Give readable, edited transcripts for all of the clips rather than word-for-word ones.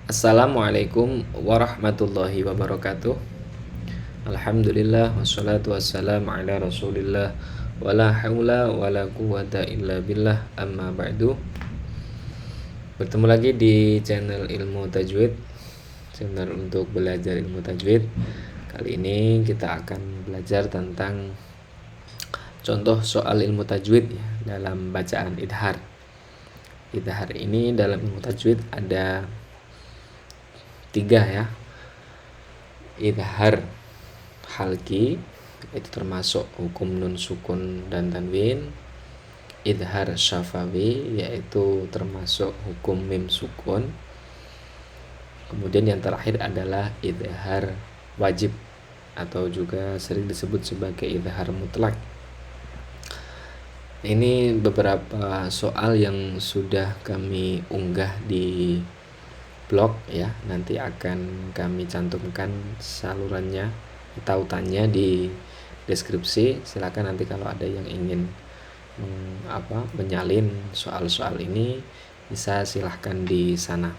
Assalamualaikum warahmatullahi wabarakatuh. Alhamdulillah wassalatu wassalamu ala Rasulillah wala haula wala quwata illa billah amma ba'du. Bertemu lagi di channel Ilmu Tajwid, channel untuk belajar ilmu tajwid. Kali ini kita akan belajar tentang contoh soal ilmu tajwid ya, dalam bacaan idhar. Idhar ini dalam ilmu tajwid ada 3 ya. Idhar halki, itu termasuk hukum nun sukun dan tanwin. Idhar syafawi, yaitu termasuk hukum mim sukun. Kemudian yang terakhir adalah idhar wajib, atau juga sering disebut sebagai idhar mutlak. Ini beberapa soal yang sudah kami unggah di blog ya. Nanti akan kami cantumkan salurannya, tautannya di deskripsi. Silakan nanti kalau ada yang ingin menyalin soal-soal ini, bisa silahkan di sana.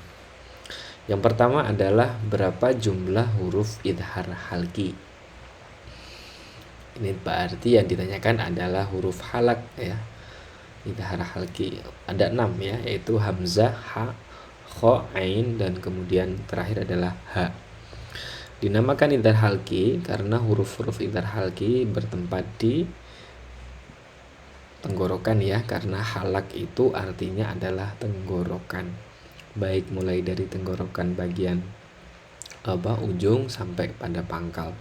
Yang pertama adalah berapa jumlah huruf idhar halki. Ini berarti yang ditanyakan adalah huruf halak ya. Idhar halki ada 6 ya, yaitu hamzah, ha, kho, ain, dan kemudian terakhir adalah ha. Dinamakan idhar halki karena huruf-huruf idhar halki bertempat di tenggorokan ya, karena halak itu artinya adalah tenggorokan, baik mulai dari tenggorokan bagian ujung sampai pada pangkal,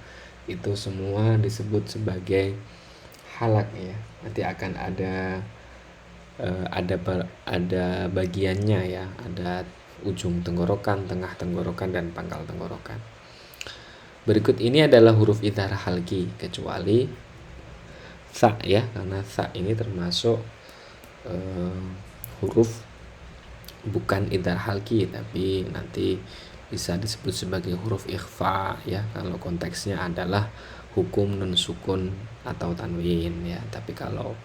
itu semua disebut sebagai halak ya. Nanti akan ada bagiannya ya, ada ujung tenggorokan, tengah tenggorokan, dan pangkal tenggorokan. Berikut ini adalah huruf idhar halki kecuali tha ya, karena tha ini termasuk huruf bukan idhar halki, tapi nanti bisa disebut sebagai huruf ikhfa ya, kalau konteksnya adalah hukum nun sukun atau tanwin ya. Tapi kalau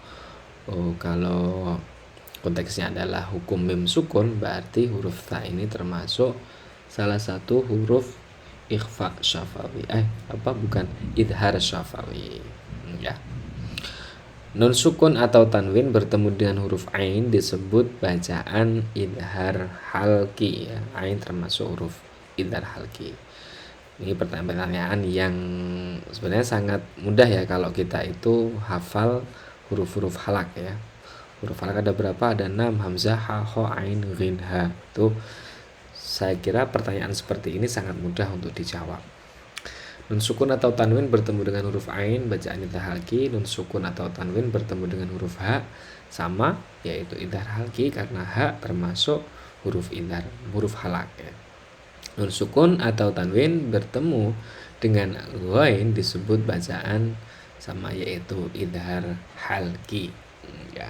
konteksnya adalah hukum mim sukun, berarti huruf tha ini termasuk salah satu huruf ikhfa syafawi. Bukan idhar syafawi ya. Nun sukun atau tanwin bertemu dengan huruf ain disebut bacaan idhar halki ya. Ain termasuk huruf idhar halki. Ini pertanyaan yang sebenarnya sangat mudah ya kalau kita itu hafal huruf-huruf halak ya. Huruf halak ada berapa? Ada 6, hamzah, ha, kho, ain, ghin, ha. Tuh, saya kira pertanyaan seperti ini sangat mudah untuk dijawab. Nun sukun atau tanwin bertemu dengan huruf ain, bacaan idhar halki. Nun sukun atau tanwin bertemu dengan huruf ha, sama, yaitu idhar halki, karena ha termasuk huruf idhar, huruf halak ya. Nun sukun atau tanwin bertemu dengan ghain disebut bacaan sama, yaitu idhar halki ya.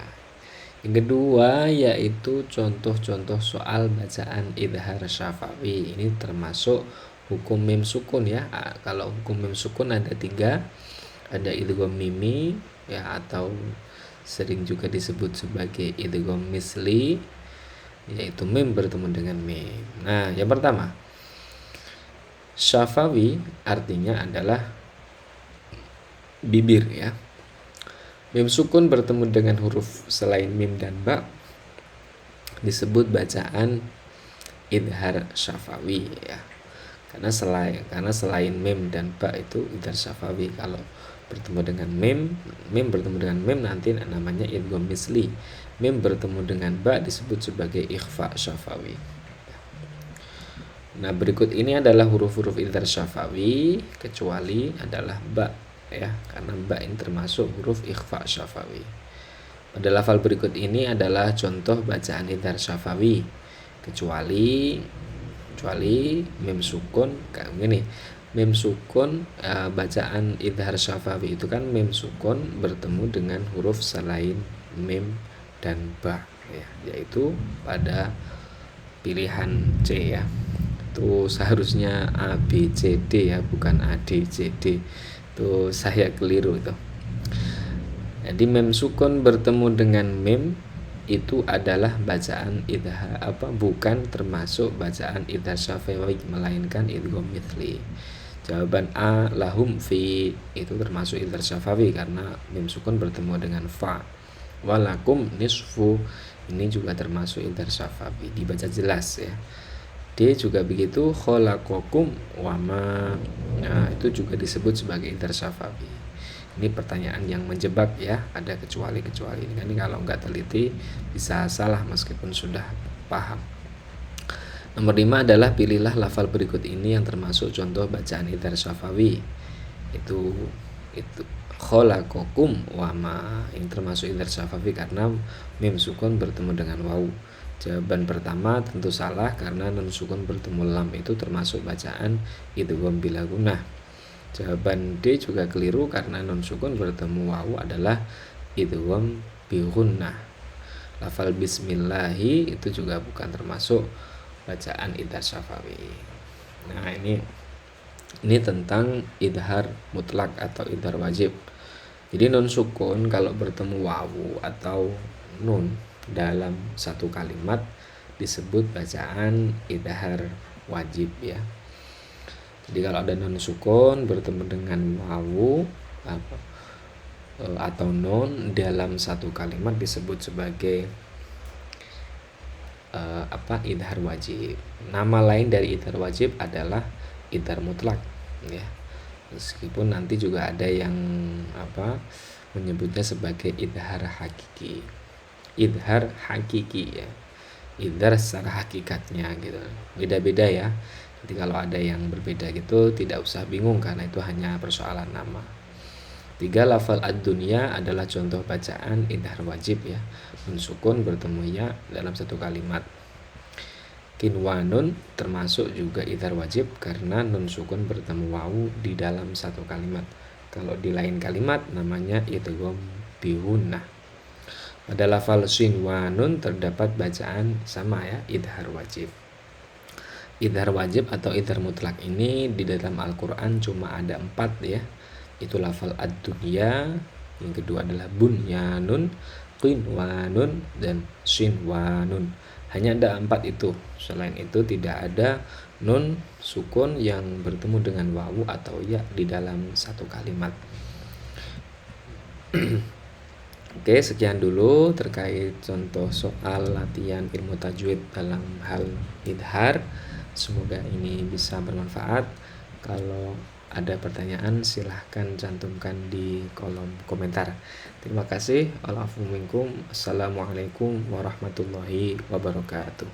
Yang kedua yaitu contoh-contoh soal bacaan idhar syafawi. Ini termasuk hukum mim sukun ya. Kalau hukum mim sukun ada 3. Ada idgham mimi ya, atau sering juga disebut sebagai idgham misli, yaitu mim bertemu dengan mim. Nah, yang pertama, syafawi artinya adalah bibir ya. Mim sukun bertemu dengan huruf selain mim dan ba disebut bacaan idhar syafawi ya. Karena selain mim dan ba itu idhar syafawi. Kalau bertemu dengan mim bertemu dengan mim nanti namanya idgham misli. Mim bertemu dengan ba disebut sebagai ikhfa syafawi. Nah, berikut ini adalah huruf-huruf idhar syafawi kecuali adalah ba ya, karena ba ini termasuk huruf ikhfa syafawi. Pada lafal berikut ini adalah contoh bacaan idhar syafawi kecuali mim sukun. Kayak gini, mim sukun, bacaan idhar syafawi itu kan mim sukun bertemu dengan huruf selain mim dan ba ya, yaitu pada pilihan C ya. Itu seharusnya A B C D ya, bukan A D C D. Itu saya keliru itu. Jadi mim sukun bertemu dengan mim itu adalah bacaan idhar bukan termasuk bacaan idhar syafawi, melainkan idgham mithli. Jawaban A, lahum fi, itu termasuk idhar syafawi karena mim sukun bertemu dengan fa. Walakum nisfu, ini juga termasuk idhar syafawi, dibaca jelas ya. D juga begitu, khalaqakum wama, nah itu juga disebut sebagai idhar syafawi. Ini pertanyaan yang menjebak ya, ada kecuali-kecuali. Ini kalau nggak teliti bisa salah meskipun sudah paham. Nomor 5 adalah pilihlah lafal berikut ini yang termasuk contoh bacaan idhar syafawi. Itu khalaqakum wama, ini termasuk idhar syafawi karena mim sukun bertemu dengan waw. Jawaban pertama tentu salah karena nun sukun bertemu lam, itu termasuk bacaan idgham bila gunnah. Jawaban D juga keliru karena nun sukun bertemu wawu adalah idgham bi gunnah. Lafal bismillahi itu juga bukan termasuk bacaan idhar syafawi. Nah, ini tentang idhar mutlak atau idhar wajib. Jadi nun sukun kalau bertemu wawu atau nun dalam satu kalimat disebut bacaan idhar wajib ya. Jadi kalau ada nun sukun bertemu dengan wawu atau nun dalam satu kalimat disebut sebagai idhar wajib. Nama lain dari idhar wajib adalah idhar mutlak ya. Meskipun nanti juga ada yang menyebutnya sebagai idhar hakiki. Idhar hakiki ya. Idhar secara hakikatnya gitu. Beda-beda ya. Jadi kalau ada yang berbeda gitu tidak usah bingung karena itu hanya persoalan nama. 3, lafal ad-dunya adalah contoh bacaan idhar wajib ya. Nun sukun bertemu ya dalam satu kalimat. Kinwanun termasuk juga idhar wajib karena nun sukun bertemu wawu di dalam satu kalimat. Kalau di lain kalimat namanya idgham bi gunnah. Pada lafal sinwanun terdapat bacaan sama ya, idhar wajib. Idhar wajib atau idhar mutlak ini di dalam Al-Quran cuma ada 4 ya. Itu lafal ad-dunya, yang kedua adalah bunyanun, qinwanun, dan sinwanun. Hanya ada 4 itu. Selain itu tidak ada nun sukun yang bertemu dengan wawu atau ya di dalam satu kalimat. Oke, sekian dulu terkait contoh soal latihan ilmu tajwid dalam hal idhar. Semoga ini bisa bermanfaat. Kalau ada pertanyaan silahkan cantumkan di kolom komentar. Terima kasih. Assalamualaikum warahmatullahi wabarakatuh.